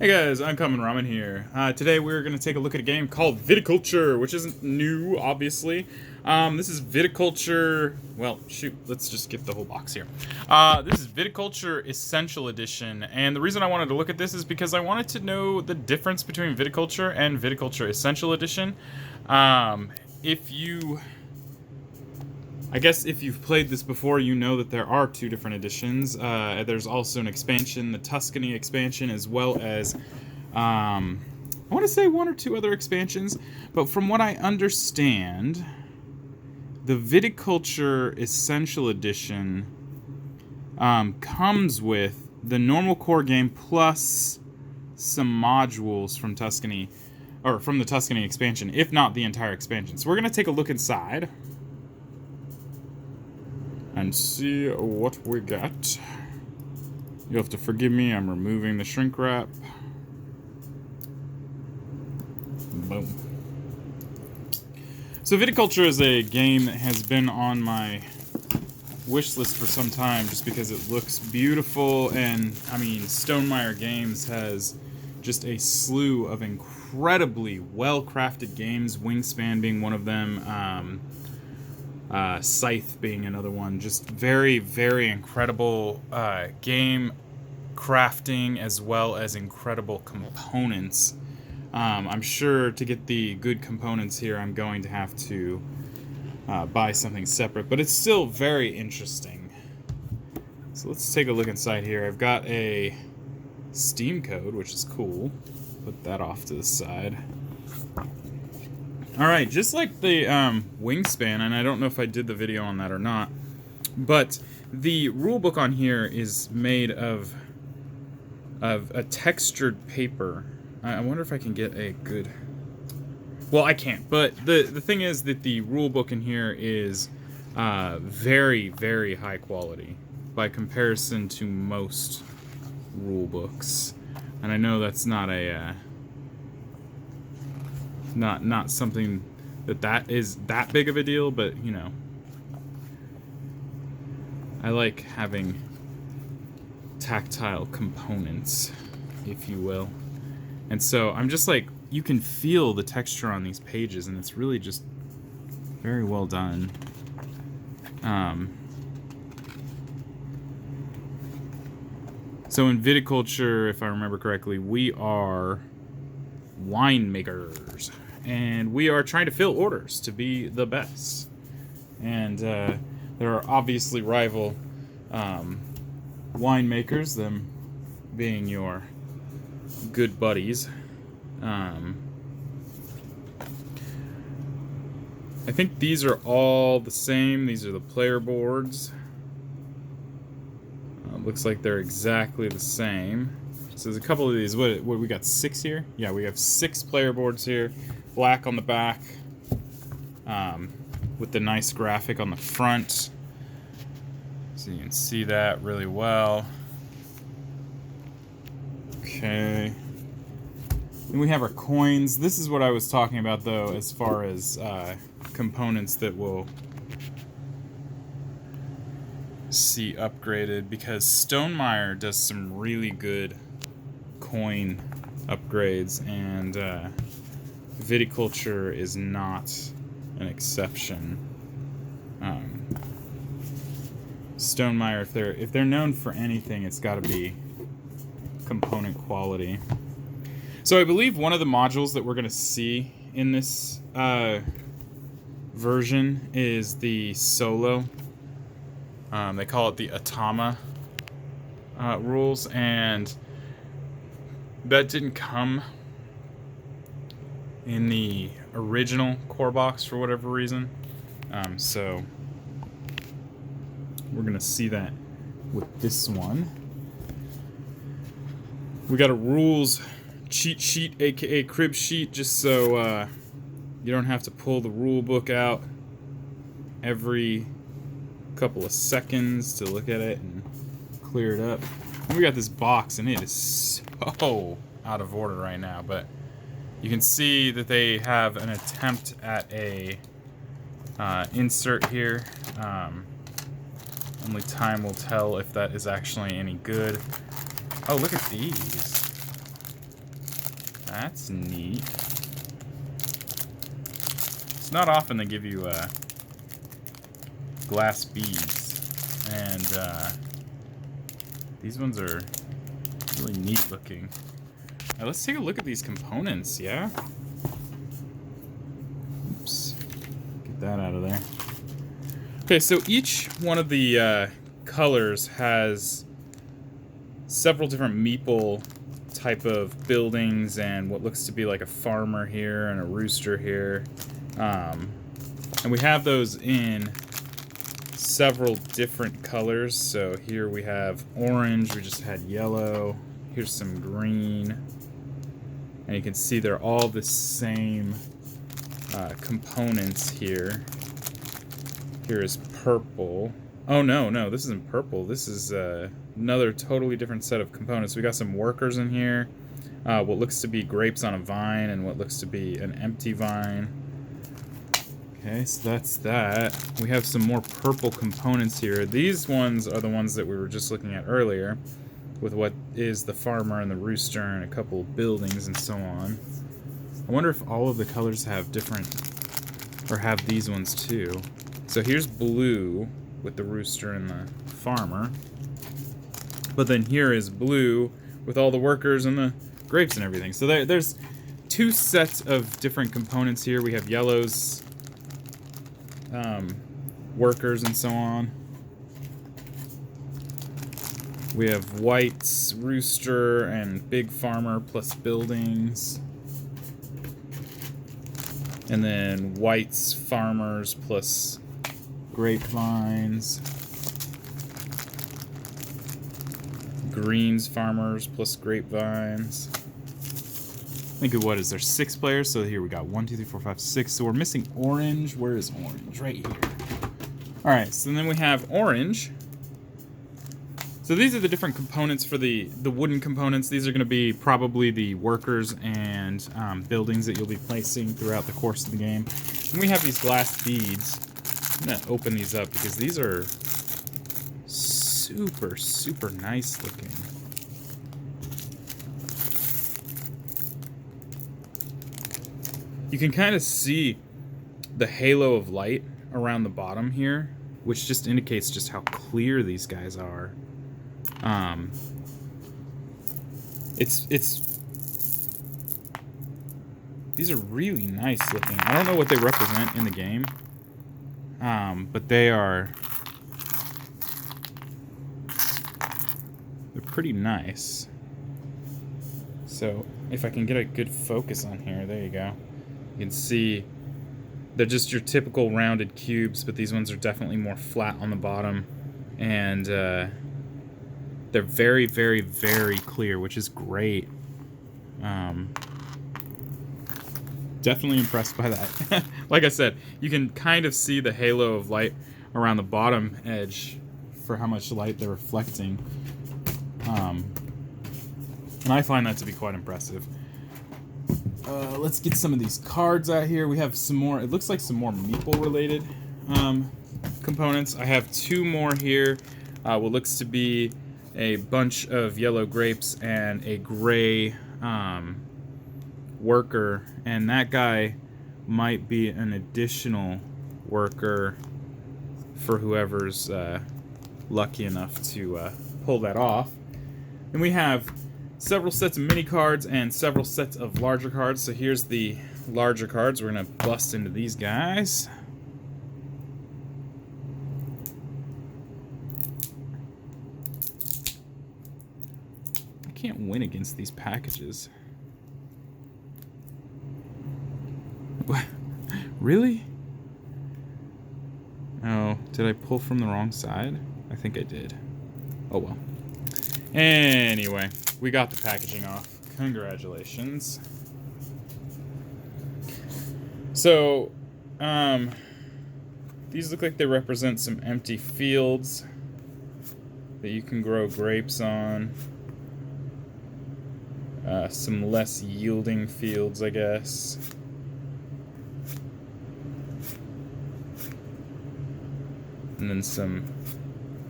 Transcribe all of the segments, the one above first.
Hey guys, Uncommon Ramen here. Today we're going to take a look at a game called Viticulture, which isn't new, obviously. This is Viticulture... Well, shoot, let's just get the whole box here. This is Viticulture Essential Edition, and the reason I wanted to look at this is because I wanted to know the difference between Viticulture and Viticulture Essential Edition. I guess if you've played this before, you know that there are two different editions. There's also an expansion, the Tuscany expansion, as well as, I want to say one or two other expansions. But from what I understand, the Viticulture Essential Edition comes with the normal core game plus some modules from Tuscany, or from the Tuscany expansion, if not the entire expansion. So we're going to take a look inside and see what we got. You'll have to forgive me, I'm removing the shrink wrap. Boom. So Viticulture is a game that has been on my wish list for some time just because it looks beautiful, and I mean, Stonemaier Games has just a slew of incredibly well-crafted games, Wingspan being one of them, Scythe being another one. Just very, very incredible game crafting as well as incredible components. I'm sure to get the good components here, I'm going to have to buy something separate, but it's still very interesting. So let's take a look inside here. I've got a Steam code, which is cool. Put that off to the side. Alright, just like the Wingspan, and I don't know if I did the video on that or not, but the rulebook on here is made of a textured paper. I wonder if I can get a good... Well, I can't, but the thing is that the rulebook in here is very, very high quality by comparison to most rulebooks. And I know that's not a... Not something that is that big of a deal, but you know, I like having tactile components, if you will. And so I'm just like, you can feel the texture on these pages, and it's really just very well done. So in Viticulture, if I remember correctly, we are winemakers, and we are trying to fill orders to be the best. And there are obviously rival winemakers, them being your good buddies. I think these are all the same. These are the player boards. Looks like they're exactly the same. So there's a couple of these. What we got, 6 here? Yeah, we have 6 player boards here. Black on the back, with the nice graphic on the front. So you can see that really well. Okay. And we have our coins. This is what I was talking about, though, as far as components that will see upgraded, because Stonemaier does some really good coin upgrades, and Viticulture is not an exception. Stonemaier, if they're known for anything, it's got to be component quality. So I believe one of the modules that we're going to see in this version is the solo. They call it the Atama rules, and that didn't come in the original core box for whatever reason. So we're gonna see that with this one. We got a rules cheat sheet, aka crib sheet, just so you don't have to pull the rule book out every couple of seconds to look at it and clear it up. And we got this box, and it is so out of order right now, but you can see that they have an attempt at a insert here. Only time will tell if that is actually any good. Oh, look at these. That's neat. It's not often they give you glass beads, and these ones are really neat looking. Now let's take a look at these components, yeah? Oops. Get that out of there. Okay, so each one of the colors has several different meeple type of buildings and what looks to be like a farmer here and a rooster here. And we have those in several different colors. So here we have orange, we just had yellow, here's some green, and you can see they're all the same components here. Here is purple. Oh no, this isn't purple. This is another totally different set of components. We got some workers in here. What looks to be grapes on a vine and what looks to be an empty vine. Okay, so that's that. We have some more purple components here. These ones are the ones that we were just looking at earlier, with what is the farmer and the rooster and a couple of buildings and so on. I wonder if all of the colors have different, or have these ones too. So here's blue with the rooster and the farmer. But then here is blue with all the workers and the grapes and everything. So there's two sets of different components here. We have yellows, workers and so on. We have whites, rooster, and big farmer plus buildings. And then whites, farmers plus grapevines. Greens, farmers plus grapevines. Think of what is there, 6 players? So here we got 1, 2, 3, 4, 5, 6. So we're missing orange. Where is orange? Right here. All right. So then we have orange. So these are the different components for the wooden components. These are going to be probably the workers and buildings that you'll be placing throughout the course of the game. And we have these glass beads. I'm going to open these up because these are super, super nice looking. You can kind of see the halo of light around the bottom here, which just indicates just how clear these guys are. These are really nice looking. I don't know what they represent in the game, but they're pretty nice. So if I can get a good focus on here, there you go. You can see they're just your typical rounded cubes, but these ones are definitely more flat on the bottom, and they're very, very, very clear, which is great. Definitely impressed by that. Like I said, you can kind of see the halo of light around the bottom edge for how much light they're reflecting. And I find that to be quite impressive. Let's get some of these cards out here. We have some more, it looks like some more meeple related components. I have 2 more here. What looks to be a bunch of yellow grapes and a gray worker, and that guy might be an additional worker for whoever's lucky enough to pull that off. And we have several sets of mini cards and several sets of larger cards. So here's the larger cards. We're gonna bust into these guys. I can't win against these packages. What? Really? Oh, did I pull from the wrong side? I think I did. Oh well. Anyway, we got the packaging off. Congratulations. So, these look like they represent some empty fields that you can grow grapes on. Some less yielding fields, I guess. And then some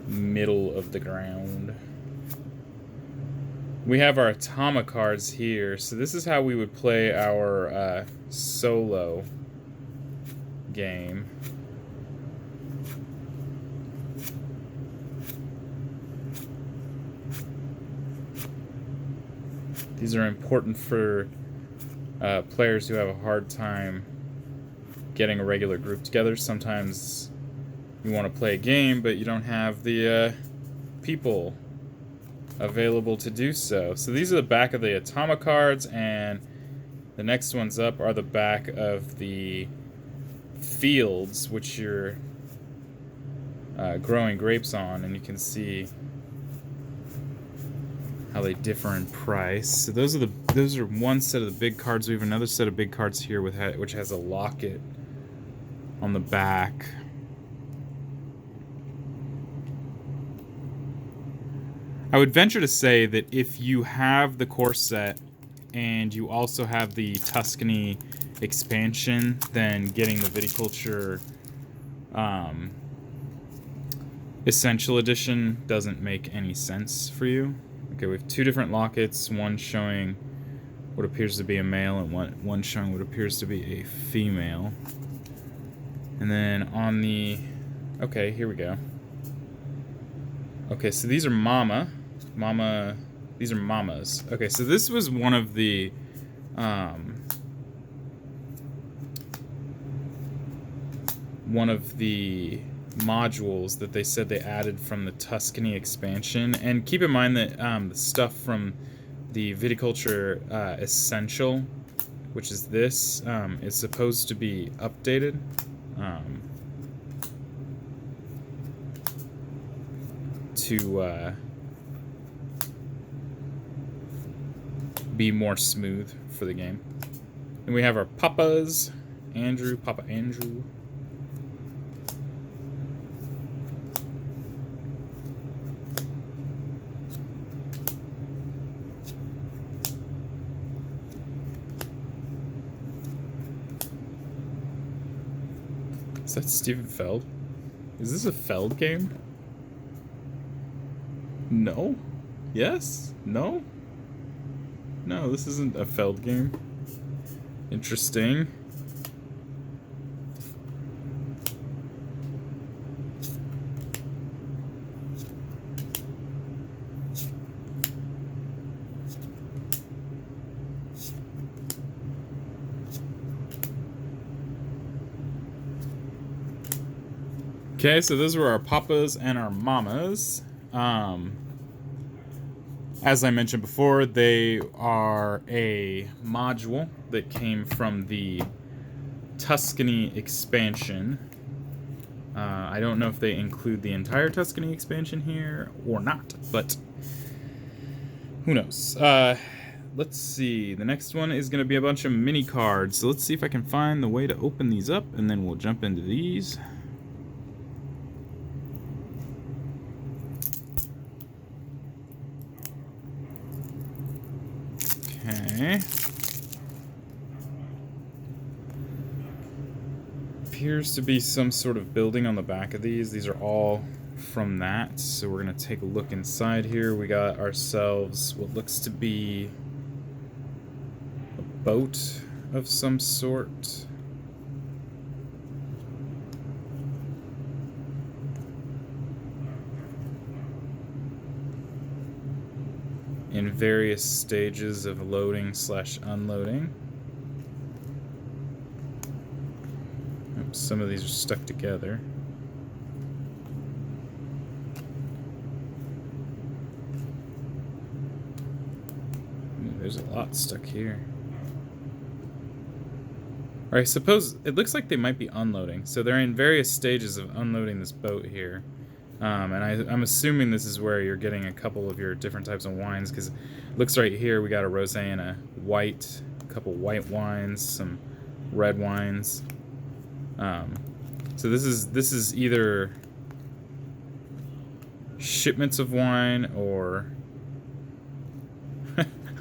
middle of the ground. We have our Atama cards here. So this is how we would play our solo game. These are important for players who have a hard time getting a regular group together. Sometimes you want to play a game, but you don't have the people available to do so. So these are the back of the Atama cards, and the next ones up are the back of the fields, which you're growing grapes on, and you can see how they differ in price. So those are one set of the big cards. We have another set of big cards here which has a locket on the back. I would venture to say that if you have the core set and you also have the Tuscany expansion, then getting the Viticulture Essential Edition doesn't make any sense for you. Okay, we have two different lockets, one showing what appears to be a male and one showing what appears to be a female. And then on the... Okay, here we go. Okay, so these are these are mamas. Okay, so this was one of the modules that they said they added from the Tuscany expansion. And keep in mind that the stuff from the Viticulture Essential, which is this, is supposed to be updated. To be more smooth for the game. And we have our Papas, Papa Andrew. Is that Steven Feld? Is this a Feld game? No? Yes? No? No, this isn't a Feld game. Interesting. Okay, so those were our papas and our mamas. As I mentioned before, they are a module that came from the Tuscany expansion. I don't know if they include the entire Tuscany expansion here or not, but who knows. Let's see. The next one is going to be a bunch of mini cards. So let's see if I can find the way to open these up, and then we'll jump into these. Okay. Appears to be some sort of building on the back of these. These are all from that. So we're going to take a look inside here. We got ourselves what looks to be a boat of some sort. In various stages of loading/unloading. Some of these are stuck together. There's a lot stuck here. Alright, suppose it looks like they might be unloading. So they're in various stages of unloading this boat here. And I'm assuming this is where you're getting a couple of your different types of wines, because it looks right here we got a rosé and a white, a couple white wines, some red wines. So this is either shipments of wine or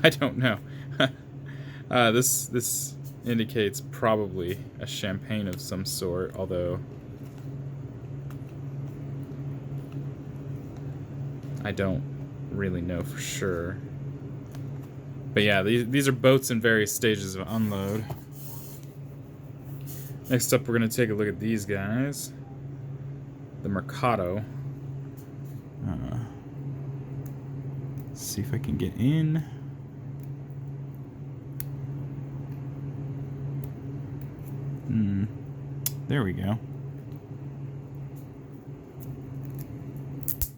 I don't know. This indicates probably a champagne of some sort, although I don't really know for sure. But yeah, these are boats in various stages of unload. Next up, we're going to take a look at these guys. The Mercado. Let's see if I can get in. There we go.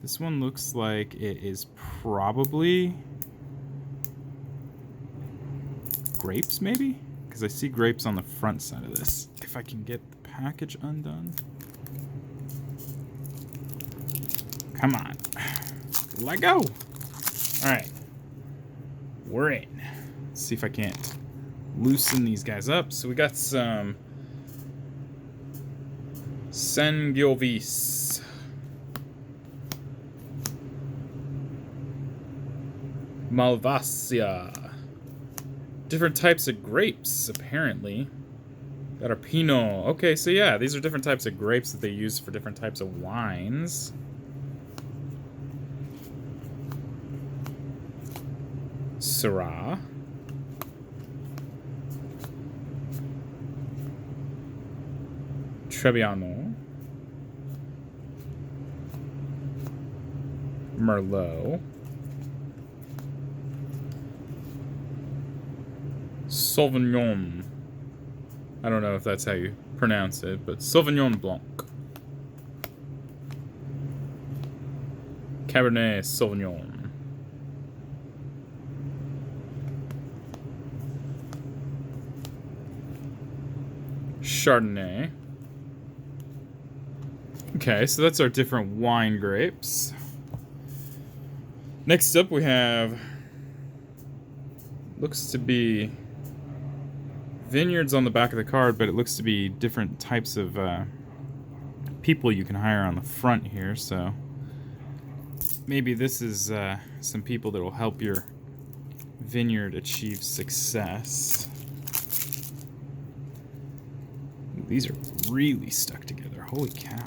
This one looks like it is probably grapes, maybe? Because I see grapes on the front side of this. If I can get the package undone. Come on. Let go. Alright. We're in. Let's see if I can't loosen these guys up. So we got some Sangiovese. Malvasia. Different types of grapes, apparently. That are Pinot. Okay, so yeah, these are different types of grapes that they use for different types of wines. Syrah. Trebbiano. Merlot. Sauvignon. I don't know if that's how you pronounce it, but Sauvignon Blanc. Cabernet Sauvignon. Chardonnay. Okay, so that's our different wine grapes. Next up we have, looks to be vineyards on the back of the card, but it looks to be different types of people you can hire on the front here, so maybe this is some people that will help your vineyard achieve success. Ooh, these are really stuck together. Holy cow.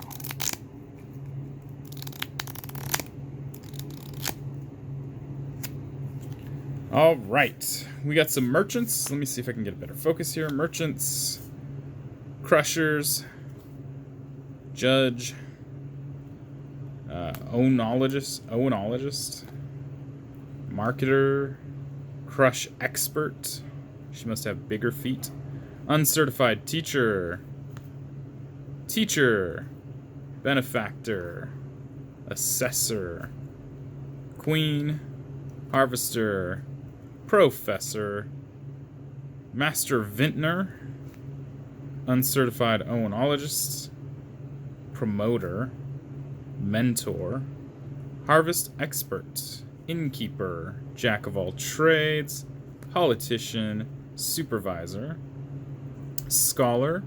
All right, we got some merchants. Let me see if I can get a better focus here. Merchants, crushers, judge, oenologist, marketer, crush expert. She must have bigger feet. Uncertified teacher, benefactor, assessor, queen, harvester, professor, master vintner, uncertified oenologist, promoter, mentor, harvest expert, innkeeper, jack of all trades, politician, supervisor, scholar,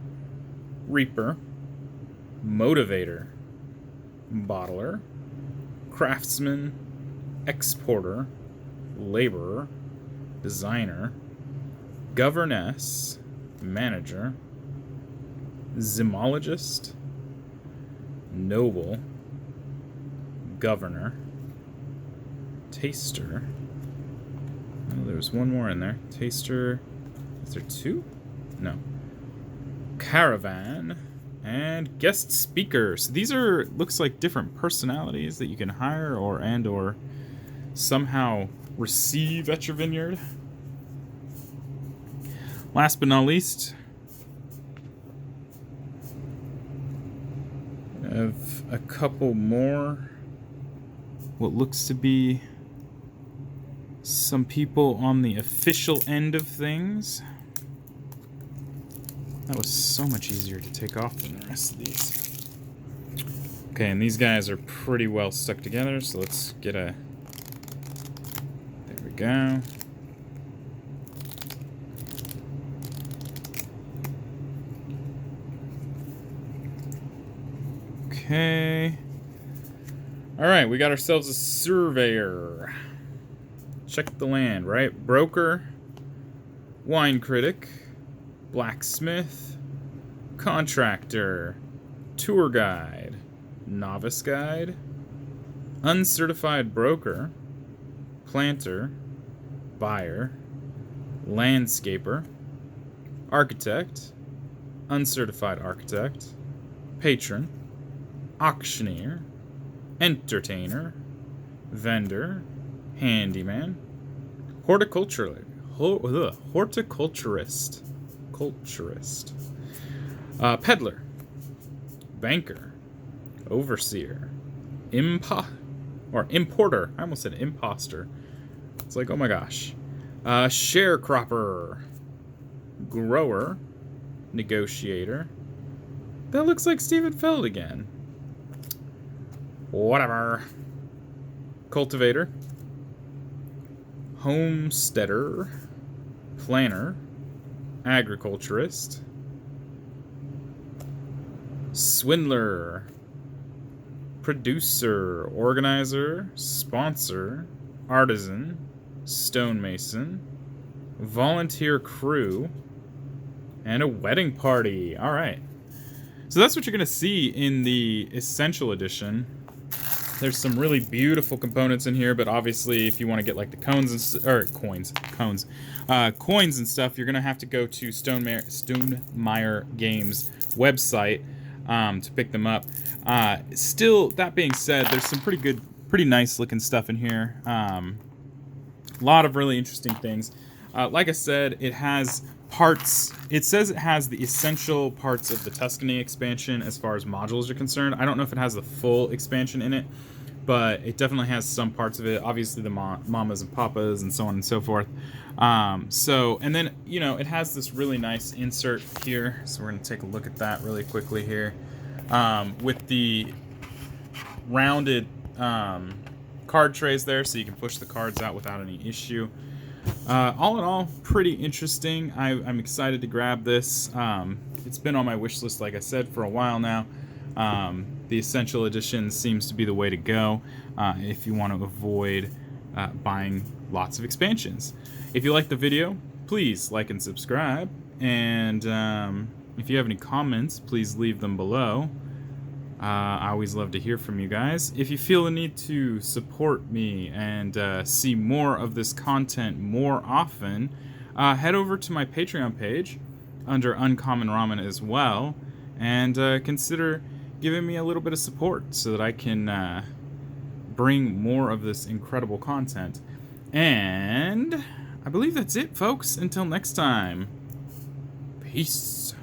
reaper, motivator, bottler, craftsman, exporter, laborer, designer, governess, manager, zymologist, noble, governor, taster. Oh, there's one more in there. Taster. Is there two? No. Caravan and guest speaker. So these are, looks like, different personalities that you can hire or somehow receive at your vineyard. Last but not least, I have a couple more. What looks to be some people on the official end of things. That was so much easier to take off than the rest of these. Okay, and these guys are pretty well stuck together, so let's get a... There we go. Okay. Alright, we got ourselves a surveyor. Check the land, right? Broker, wine critic, blacksmith, contractor, tour guide, novice guide, uncertified broker, planter, buyer, landscaper, architect, uncertified architect, patron, auctioneer, entertainer, vendor, handyman, horticulturist, peddler, banker, overseer, importer. I almost said imposter. It's like, oh my gosh. Sharecropper, grower, negotiator. That looks like Stephen Feld again. Whatever. Cultivator, homesteader, planner, agriculturist, swindler, producer, organizer, sponsor, artisan, stonemason, volunteer crew, and a wedding party. All right. So that's what you're going to see in the Essential Edition. There's some really beautiful components in here, but obviously if you want to get like the coins and coins and stuff, you're going to have to go to Stonemaier Games website to pick them up. Still, that being said, there's some pretty nice looking stuff in here. A lot of really interesting things. Like I said, it has parts. It says it has the essential parts of the Tuscany expansion as far as modules are concerned. I don't know if it has the full expansion in it, but it definitely has some parts of it. Obviously the mamas and papas and so on and so forth. And then, you know, it has this really nice insert here. So we're going to take a look at that really quickly here. With the rounded card trays there, so you can push the cards out without any issue. All in all, pretty interesting. I'm excited to grab this. It's been on my wish list, like I said, for a while now. The Essential Edition seems to be the way to go if you want to avoid buying lots of expansions. If you like the video, please like and subscribe. And if you have any comments, please leave them below. I always love to hear from you guys. If you feel the need to support me and see more of this content more often, head over to my Patreon page under Uncommon Ramen as well, and consider giving me a little bit of support so that I can bring more of this incredible content. And I believe that's it, folks. Until next time, peace.